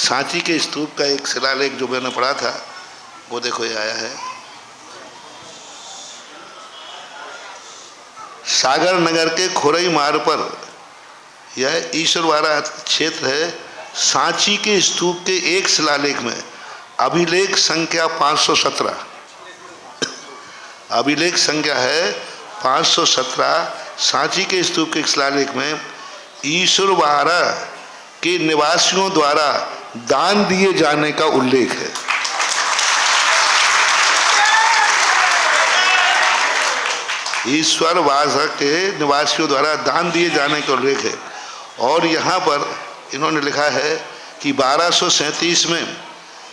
सांची के स्तूप का एक शिलालेख जो मैंने पढ़ा था वो देखो ये आया है। सागर नगर के खोरई मार्ग पर यह ईश्वरवाड़ा क्षेत्र है। सांची के स्तूप के एक शिलालेख में अभिलेख संख्या 517, अभिलेख संख्या है 517। सांची के स्तूप के शिलालेख में ईश्वरवाड़ा के निवासियों द्वारा दान दिए जाने का उल्लेख है। ईश्वरवाड़ा के निवासियों द्वारा दान दिए जाने का उल्लेख है। और यहाँ पर इन्होंने लिखा है कि 1237 में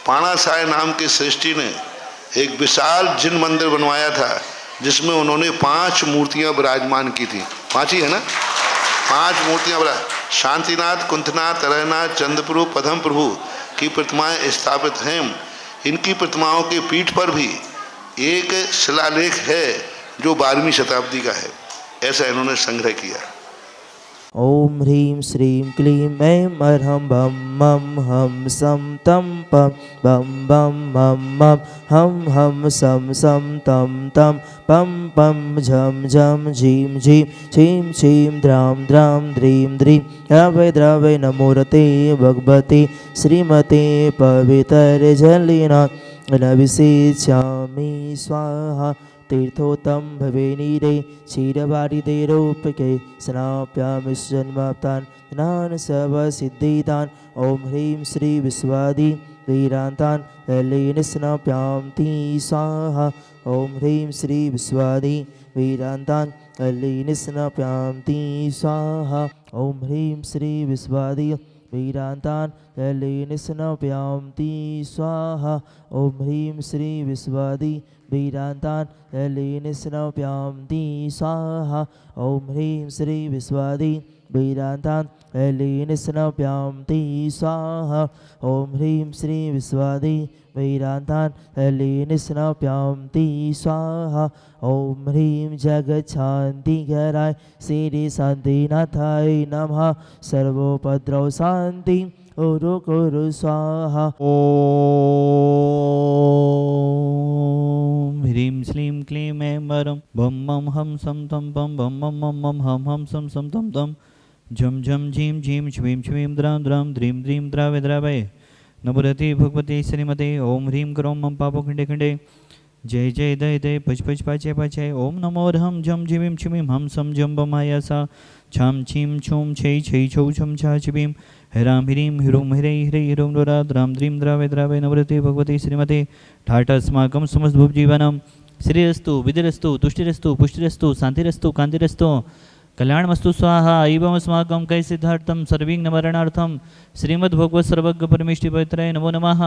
पाणासाय नाम के सृष्टि ने एक विशाल जिन मंदिर बनवाया था जिसमें उन्होंने 5 मूर्तियां विराजमान की थी। 5 ही है ना, 5 मूर्तियां शांतिनाथ, कुंथनाथ, तरहनाथ, चंद्रप्रभु, पद्म प्रभु की प्रतिमाएं स्थापित हैं। इनकी प्रतिमाओं के पीठ पर भी एक शिलालेख है जो 12वीं शताब्दी का है। ऐसा इन्होंने संग्रह किया। ओम ह्रीं श्रीं क्लीं ऐं अर्हं बम मम हम सम तम पम बम बम मम मम हम सम सम तम तम पम पम झम झम झीं झीं छीं छीं द्रां द्रां द्रीं द्रीं द्रवै द्रवै नमोरते भगवते श्रीमते पवित्र जलिनाथ नविसेच्छामि स्वाहा। तीर्थोत्तम भवे नीरे क्षीरवारिदेरोपके स्नाप्यामि जन्माप्तान् ज्ञान सर्वसिद्धिदान्। ओम ह्रीं श्री विश्वादि वीरान्तान् ललीन स्नाप्यामि स्वाहा। ओम ह्रीं श्री विश्वादि वीरान्तान् ललीन स्नाप्यामि स्वाहा। ओम ह्रीं श्री विश्वादि वीरान्तान् ललीन स्नाप्यामि स्वाहा। ओम ह्रीं श्री विश्वादि वीरान्तान् ललीन स्नाप्यामि स्वाहा। ओम ह्रीं श्री विश्वादि वीरान्तान् ललीन स्नाप्यामि स्वाहा। ओम ह्रीं श्री विश्वादि वीरान्तान् ललीन स्नाप्यामि स्वाहा। ओम ह्रीं जगच्छान्तिकराय श्री शान्तिनाथाय नमः। सर्वोपद्रव शान्ति कुरु कुरु स्वाहा। ओम ह्रीं श्रीं क्लीं ऐं वरं बम मम हम सम तम बम बम मम मम मम हम सम सम तम तम झम झम झीं झीं छ्वीं छ्वीं द्रां द्रां द्रीं द्रीं द्रावै द्रावै नमोरते भगवते श्रीमते। ओम ह्रीं क्रों मम पापो खंडे खंडे जय जय दय दय पच पच पाचय पाचय। ओम नमो रहम झम झीं छ्वीं हम सम जम बमायासा छम छीं छूं छै छै छौ छम छा छिबीं ह्रां ह्रीं ह्रूं ह्रै ह्रै ह्रूं द्रा द्रां द्रीं द्रावै द्रावै नमोरते भगवते श्रीमते। ठाठस्माकं समस्तभुवजीवनं श्रीरस्तु विधिरस्तु तुष्टिरस्तु पुष्टिरस्तु शान्तिरस्तु कान्तिरस्तु कल्याणमस्तु स्वाहा। एवमस्माकं कैसिद्धार्थं सर्वविघ्नमरणार्थं श्रीमद्भगवत सर्वज्ञ परमेष्टि पवित्राय नमो नमः।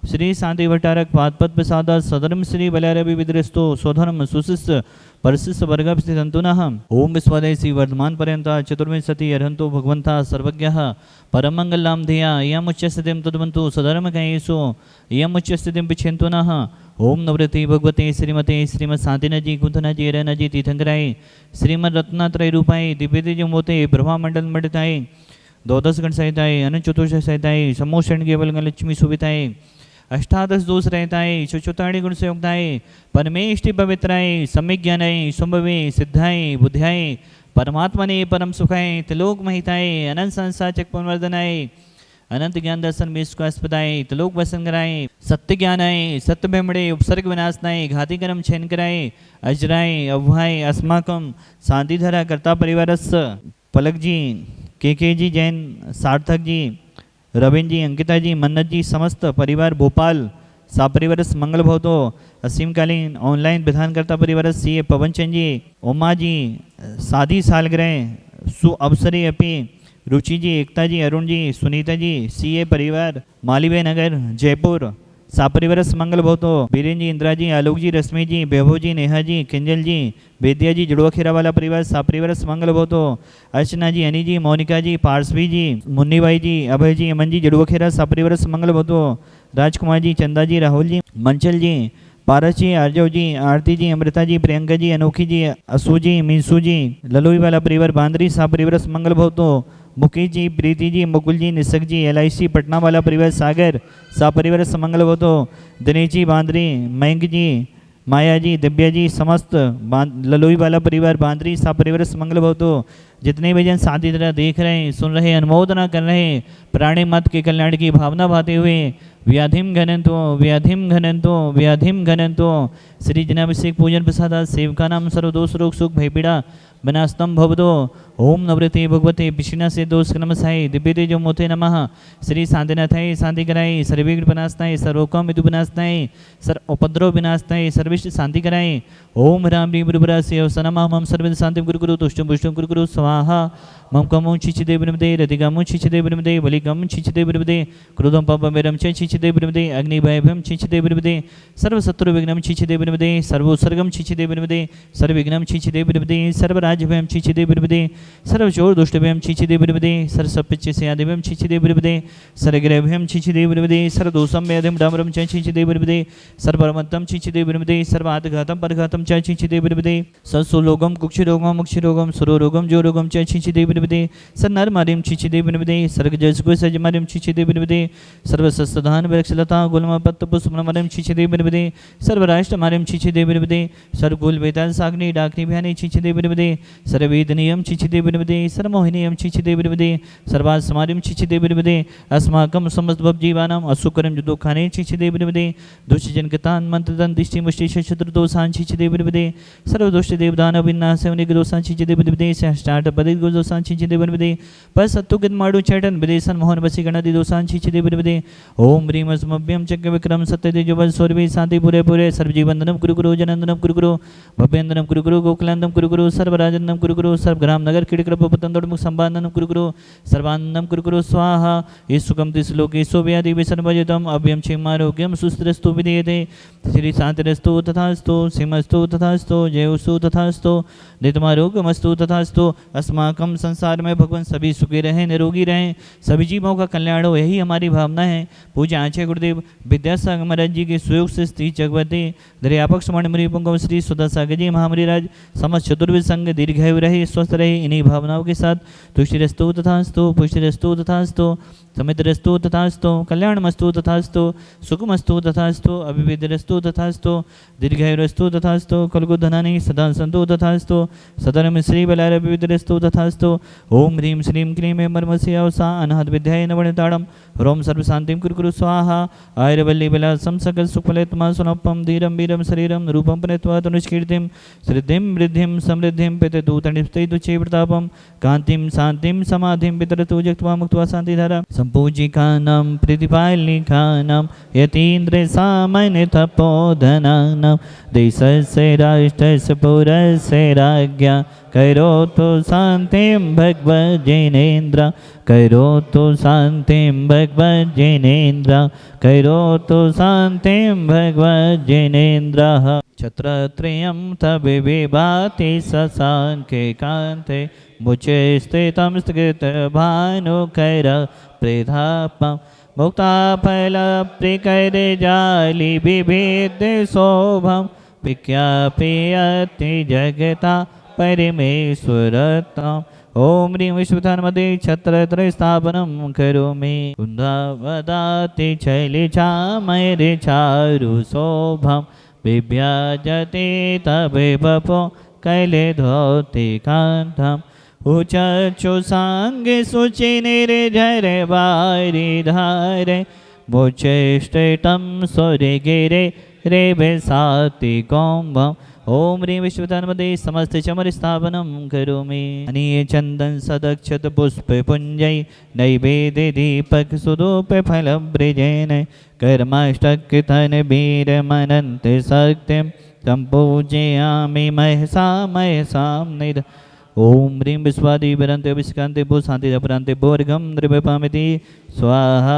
श्री शांति भट्टारक पादपद प्रसाद सदरम श्री बल्यारवि विद्रस्तो स्वधर्म सुशिष्ट परशिष्ट वर्गस्थितंतुनः। ओम विश्वादय श्री वर्धमान पर्यंत चतुर्विंशति अर्हन्तो भगवन्तः सर्वज्ञः परमंगलां धिया इयम् उच्चस्थितिं तद्वन्तु सधर्मकैषु इयम् उच्चस्थितिं पिच्छन्तु नः। ओम नवरति भगवते श्रीमते श्रीमद शांतिनजी कुंथनाजी रनजी तीर्थंकराय श्रीमद रत्नात्रय रूपाय दिव्य मोते ब्रह्मामंडल मंडिताय द्वादश गण सहिताय अनंत चतुर्दश सहिताय समोषण केवल लक्ष्मी सुविताय अष्टादश दोष रहताय सुचुताणी गुण संयुक्ताय परमेष्टि पवित्राय सम्यक ज्ञानाय संभवे सिद्धाय बुद्ध्याय परमात्मने परम सुखाय त्रिलोक महिताय अनंत संसार चक्रवर्धनाय अनंत ज्ञान दर्शन विश्वास्पदाय त्रिलोक वसन कराय सत्य ज्ञानाय सत्य बेमड़े उपसर्ग विनाशनाय घाती कर्म छेन कराय अजराय अव्हाय अस्माकम शांतिधरा कर्ता परिवारस पलक जी के जी जैन सार्थक जी रविंद्र जी अंकिता जी मन्नत जी समस्त परिवार भोपाल सापरिवारस मंगल भवतो असीमकालीन ऑनलाइन विधानकर्ता परिवारस सी ए पवनचंद जी उमा जी शादी सालगिरह सु अवसरे अपी रुचि जी एकता जी अरुण जी सुनीता जी सी ए परिवार मालीबे नगर जयपुर सापरिवारस मंगल भवतो बीरेन जी इंदिरा जी आलोक जी रश्मि जी वैभव जी नेहा जी किंजल जी वेद्या जी जुड़वा खेरा वाला परिवार सापरिवारस मंगल भवतो अर्चना जी अनी जी मोनिका जी पार्सवी जी मुन्नी भाई जी अभय जी अमन जी जुड़वा खेरा सापरिवारस मंगल भवतो राजकुमार जी चंदा जी राहुल जी मंचल जी पारस जी आर्जव जी आरती जी अमृता जी प्रियंका जी अनोखी जी असू जी मीसू जी ललोई वाला परिवार बांदरी सापरिवारस मंगल भवतो मुकेश जी, प्रीति जी, मुकुल जी, निसक जी, LIC पटना वाला परिवार सागर सापरिवार समंगल भवतो। दिनेश जी बांद्री, मयंक जी, माया जी, दिव्या जी, समस्त ललोई वाला परिवार बांद्री सापरिवार समंगल भवतो। जितने भी जन शादी तरह देख रहे हैं, सुन रहे हैं, अनुमोदना कर रहे हैं, प्राणी मत के कल्याण की भावना भाते हुए व्याधिम घनंतो व्याधिम घनंतो व्याधिम घनंतो श्री जनाभिषेक पूजन प्रसाद सेवका नाम सर्वदोष रोग सुख भयपीड़ा विनास्तम भवदो। ओम नवृते भगवते विष्णु से दोष नमसाय दिव्य तेजो मोते नमः। श्री शांतिनाथाय शांति कराय, सर्वविघ्न विनाशनाय, सर्वोकाम हेतु विनाशनाय, सर्व उपद्रव विनाशनाय, सर्विष्ट शांति कराय। ओम राम रीम रुद्रास्य अवसनमा मम सर्व शांति गुरु गुरु तुष्टम पुष्टम गुरु गुरु स्वाहा। मम कमो छिचिदे विनमदे रतिगमो छिचिदे विनमदे बलिगम छिचिदे विनमदे क्रोधम पापमेरम छिचिदे विनमदे अग्निभयभयम छिचिदे विनमदे सर्वशत्रु विघ्नम छिचिदे विनमदे सर्वोत्सर्गम छिचिदे विनमदे सर्वविघ्नम छिचिदे विनमदे सर्वराज्यभयम छिचिदे विनमदे सर्वचोर दुष्टभयम छिचिदे विनमदे सर्वसपिच्च से आदिभयम छिचिदे विनमदे सर्वग्रहभयम छिचिदे विनमदे सर्वदोषम वेदम डामरम च छिचिदे विनमदे सर्वरमत्तम छिचिदे विनमदे सर्वातघातम परघातम च छिचिदे विनमदे सत्सुलोगम कुक्षिरोगम मुक्षिरोगम सुरोगम जोरोगम च छिचिदे विनमदे सन्नर मारिम छिचिदे विनमदे सर्गजसगो सजमारिम छिचिदे विनमदे सर्वसस्तधान वृक्षलता गुलम पत्त पुष्पमरम छिचिदे विनमदे सर्वराष्ट्र मारिम छिचिदे विनमदे सर्वकुल वेताल साग्नि डाकनि भयानि छिचिदे विनमदे सर्ववेदनीयम छिचिदे विनमदे सर्वमोहिनीयम छिचिदे विनमदे सर्वास्मारिम छिचिदे विनमदे अस्माकं समस्त भवजीवानाम असुकरम दुःखानि छिचिदे विनमदे दुष्टजनकतान मंत्रदन दिष्टि मुष्टि शत्रु दोषान छिचिदे विनमदे सर्वदोष देवदान विनाश उनिक दोषान छिचिदे विनमदे सहस्त्राठ पदित गो दोषान छिचिदे विनमदे पर सत्तुकित माडु चैटन विदेशन मोहन वसी गणति दोषान छिचिदे विनमदे ओम ह्रीम अस्मभ्यम चक्र विक्रम सत्यतेजो बल सौरभि शांति पूरे पूरे सर्वजीवंदनम गुरु गुरु जनंदनम गुरु गुरु भव्यंदनम गुरु गुरु गोकुलंदम गुरु गुरु सर्वराजनम गुरु गुरु सर्वग्राम नगर किड़कृप पतंदोड़ संबाननम गुरु गुरु सर्वानंदम गुरु गुरु स्वाहा ईसुकम तिसलोके सोव्यादि विसर्वजितम अभ्यम क्षेमारोग्यम सुस्त्रस्तु विधेयते श्री शांतिरस्तु तथास्तु सिमस्तु तथास्तु जयोस्तु तथास्तु नितमारोग्यमस्तु तथास्तु अस्माकं संसार में भगवान सभी सुखी रहें, निरोगी रहें, सभी जीवों का कल्याण हो, यही हमारी भावना है। पूज्य आचार्य गुरुदेव विद्यासागर महाराज जी के सुयोग से स्त्री जगवती दरियापक सुमण मणिपुंगम श्री सुधा सागर जी महामरीराज समस्त चतुर्विद संघ दीर्घायु रहे, स्वस्थ रहे, इन्हीं भावनाओं के साथ तुष्टिरस्तु तथास्तु पुष्टिरस्तु तथास्तु समितरस्तु तथास्तु कल्याणमस्तु तथास्तु सुखमस्तु तथास्तु अभिविद्यरस्तु तथास्तु दीर्घायुरस्तु तथास्तु कलगुधनानि सदा सन्तु तथास्तु सदनम श्री बलारविद्यरस्तु तथास्तु ओम ह्रीं श्रीं क्लीं ऐं मर्मस्य अवसा अनहद विद्याय नवणताड़म रोम सर्वशांतिं कुरु कुरु स्वाहा आयुर्वल्ली विलासं सकल सुफलेत्मा सुनप्पं धीरं वीरं शरीरं रूपं पुनत्वा तनुष्कीर्तिं श्रद्धिं वृद्धिं समृद्धिं पितदूतनिष्ठै तुच्छे प्रतापं कान्तिं शान्तिं समाधिं पितरतु जक्त्वा मुक्त्वा शान्तिधारा संपूजिकानां प्रतिपालिकानां यतीन्द्र सामान्य तपोधनानां देशस्य राष्ट्रस्य पौरस्य राज्ञा करोतु शान्तिं भगवज्जैनेन्द्र करोतु शान्तिं भगवज्जैनेन्द्र करोतु शान्तिं भगवज्जैनेन्द्रः छत्रत्रयं तविभाति शशाङ्के कान्ते मुचे स्थितं स्थितभानुकर प्रधापं मुक्ताफलप्रिकरे जालि विभेद शोभं विज्ञापयति जगता परमेश्वरताम् ओम ह्रीं विश्वधानमदे छत्रत्रय स्थापनं करोमि कुन्दावदाति शैलचामरे चारु शोभं विभ्याजते तविभपो कैले धौति कान्तं उचक्षु सांगे शुचि निर्झर वारि धारे मुचेष्टितं सूर्यगिरे रे विसाति कौम्भम् ओम ह्रीं विश्वधानमदे समस्त चमर स्थापनं करोमि अनीय चंदन सदक्षत पुष्प पुंजय नैवेद्य दीपक सुधूप फल ब्रजेन कर्माष्टकथन वीर मनंत सत्यम संपूजयामि महसा महसाम निध ओम ह्रीं विश्वादि विरंते विष्कांते भू शांति अपरांते भोर्गम द्रव्यपामिति स्वाहा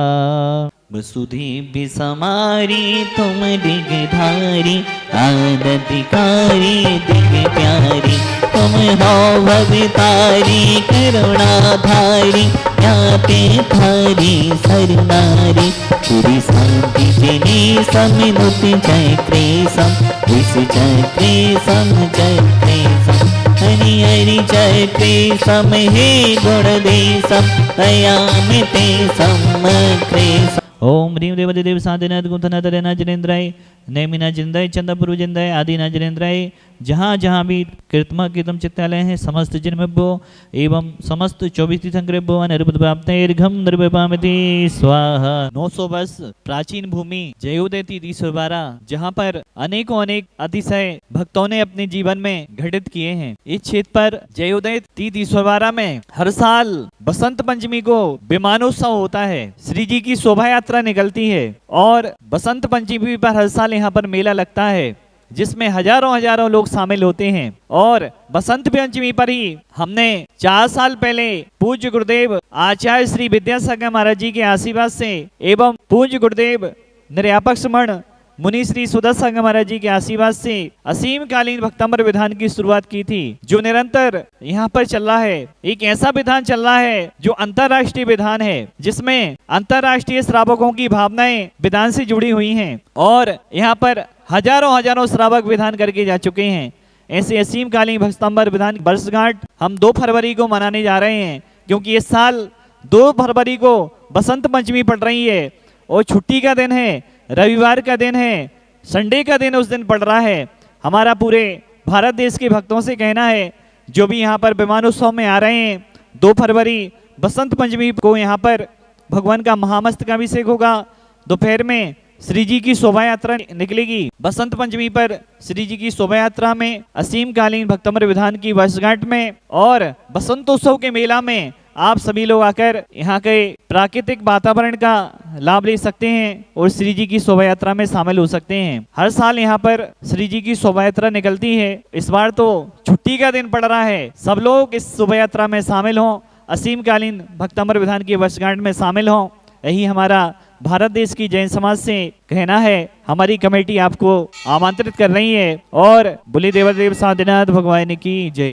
वसुधि विसमारी तुम डिगधारी आदतिकारी दिग प्यारी तुम हो भवितारी करुणाधारी ज्ञाते थारी सरनारी पूरी शांति जिनी समिनुति चक्रे सम विष चक्रे सम चक्रे सम हरि हरि जय प्रेसम हे गुणदेशम दयामिते समक्रेशम। ओम ह्रीं देवदेव साधिनाथ गुंथनाथ जनेन्द्राय नैमिना जिंदाय चंदापुर जिंदाय आदि नजरेंद्राय। जहाँ जहाँ भी कीर्तमा कीर्तम चित्तालय हैं समस्त जिनमेभ्यो एवं समस्त 24 तीर्थंकरेभ्यो अनिर्बुद्ध प्राप्तैर्घम निर्विपामिति स्वाहा। 900 वर्ष प्राचीन भूमि जयोदय तिथि 12, जहाँ पर अनेकों अनेक अतिशय भक्तों ने अपने जीवन में घटित किए हैं। इस क्षेत्र पर जयोदय तिथि 12 में हर साल बसंत पंचमी को विमानोत्सव होता है। श्री जी की शोभा यात्रा निकलती है और बसंत पंचमी पर हर साल यहाँ पर मेला लगता है, जिसमें हजारों लोग शामिल होते हैं। और बसंत पंचमी पर ही हमने 4 साल पहले पूज्य गुरुदेव आचार्य श्री विद्यासागर महाराज जी के आशीर्वाद से एवं पूज्य गुरुदेव निर्यापक स्मरण मुनि श्री सुदर्शन महाराज जी के आशीर्वाद से असीम कालीन भक्तामृत विधान की शुरुआत की थी, जो निरंतर यहाँ पर चल रहा है। एक ऐसा विधान चल रहा है जो अंतर्राष्ट्रीय विधान है, जिसमें अंतर्राष्ट्रीय श्रावकों की भावनाएं विधान से जुड़ी हुई हैं और यहाँ पर हजारों श्रावक विधान करके जा चुके हैं। ऐसे असीम कालीन भक्तामृत विधान वर्षगांठ हम 2 फरवरी को मनाने जा रहे हैं, क्योंकि इस साल 2 फरवरी को बसंत पंचमी पड़ रही है और छुट्टी का दिन है, रविवार का दिन है, संडे का दिन उस दिन पड़ रहा है। हमारा पूरे भारत देश के भक्तों से कहना है, जो भी यहाँ पर विमानोत्सव में आ रहे हैं, 2 फरवरी बसंत पंचमी को यहाँ पर भगवान का महामस्तकाभिषेक होगा। दोपहर में श्री जी की शोभा यात्रा निकलेगी। बसंत पंचमी पर श्री जी की शोभा यात्रा में असीम कालीन भक्तामृत विधान की वर्षगांठ में और बसंतोत्सव के मेला में आप सभी लोग आकर यहाँ के प्राकृतिक वातावरण का लाभ ले सकते हैं और श्री जी की शोभा यात्रा में शामिल हो सकते हैं। हर साल यहाँ पर श्री जी की शोभा यात्रा निकलती है। इस बार तो छुट्टी का दिन पड़ रहा है, सब लोग इस शोभा यात्रा में शामिल हों, असीम कालीन भक्तामृत विधान की वर्षगांठ में शामिल हों। यही हमारा भारत देश की जैन समाज से कहना है। हमारी कमेटी आपको आमंत्रित कर रही है और बोले देवादेव साधनाथ भगवान की जय।